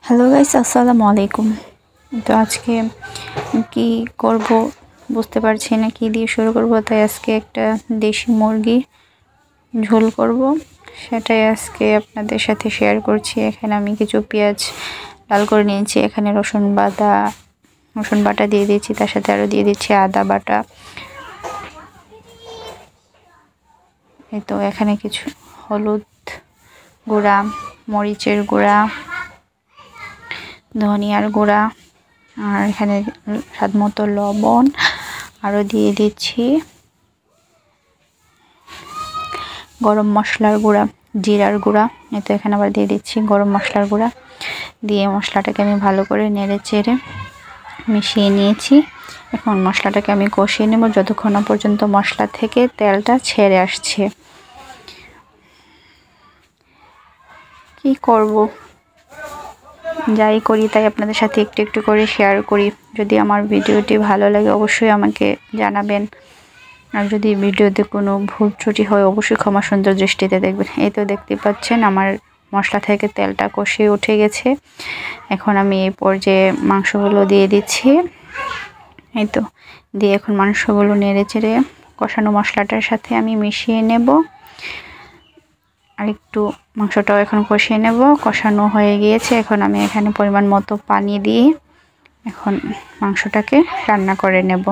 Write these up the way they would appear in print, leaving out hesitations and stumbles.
Hello guys, আসসালামু আলাইকুম। তো আজকে কি করব বুঝতে পারছি না, কি দিয়ে শুরু করব। তাই আজকে একটা দেশি মুরগি ঝোল করব, সেটাই আজকে আপনাদের সাথে শেয়ার করছি। এখানে আমি কিছু পেঁয়াজ লাল করে নিয়েছি, এখানে রসুন বাটা দিয়ে দিচ্ছি, তার সাথে আরও দিয়ে দিচ্ছি আদা বাটা। এই তো এখানে কিছু হলুদ গুঁড়া, মরিচের গুঁড়া, ধনিয়ার গুঁড়া, আর এখানে স্বাদ মতো লবণ, আরও দিয়ে দিচ্ছি গরম মশলার গুঁড়া, জিরার গুঁড়া। তো এখানে আবার দিয়ে দিচ্ছি গরম মশলার গুঁড়া। দিয়ে মশলাটাকে আমি ভালো করে নেড়ে চেড়ে মিশিয়ে নিয়েছি। এখন মশলাটাকে আমি কষিয়ে নেব যতক্ষণ না পর্যন্ত মশলা থেকে তেলটা ছেড়ে আসছে। কি করব, যাই করি তাই আপনাদের সাথে একটু একটু করে শেয়ার করি। যদি আমার ভিডিওটি ভালো লাগে অবশ্যই আমাকে জানাবেন, আর যদি ভিডিওতে কোনো ভুল ত্রুটি হয় অবশ্যই ক্ষমা সুন্দর দৃষ্টিতে দেখবেন। এই তো দেখতে পাচ্ছেন আমার মশলা থেকে তেলটা কষিয়ে উঠে গেছে। এখন আমি এই পর্যায়ে মাংসগুলো দিয়ে দিচ্ছি। এই তো দিয়ে এখন মাংসগুলো নেড়ে চেড়ে কষানো মশলাটার সাথে আমি মিশিয়ে নেব। আর একটু মাংসটাও এখন কষিয়ে নেব। কষানো হয়ে গিয়েছে, এখন আমি এখানে পরিমাণ মতো পানি দিয়ে এখন মাংসটাকে রান্না করে নেব।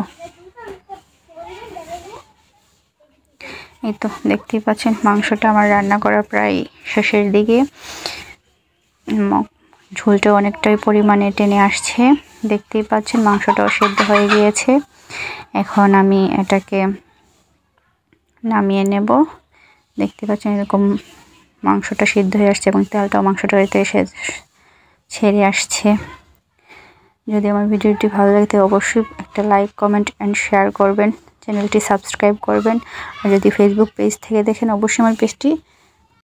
এই তো দেখতেই পাচ্ছেন মাংসটা আমার রান্না করা প্রায় শেষের দিকে। ঝোলটা অনেকটাই পরিমাণে টেনে আসছে, দেখতেই পাচ্ছেন মাংসটাও সেদ্ধ হয়ে গিয়েছে। এখন আমি এটাকে নামিয়ে নেব। দেখতে পাচ্ছেন এরকম মাংসটা সিদ্ধ হয়ে আসছে এবং তেলটাও মাংসটা এসে ছেড়ে আসছে। যদি আমার ভিডিওটি ভালো লাগে তাহলে অবশ্যই একটা লাইক, কমেন্ট অ্যান্ড শেয়ার করবেন, চ্যানেলটি সাবস্ক্রাইব করবেন। আর যদি ফেসবুক পেজ থেকে দেখেন অবশ্যই আমার পেজটি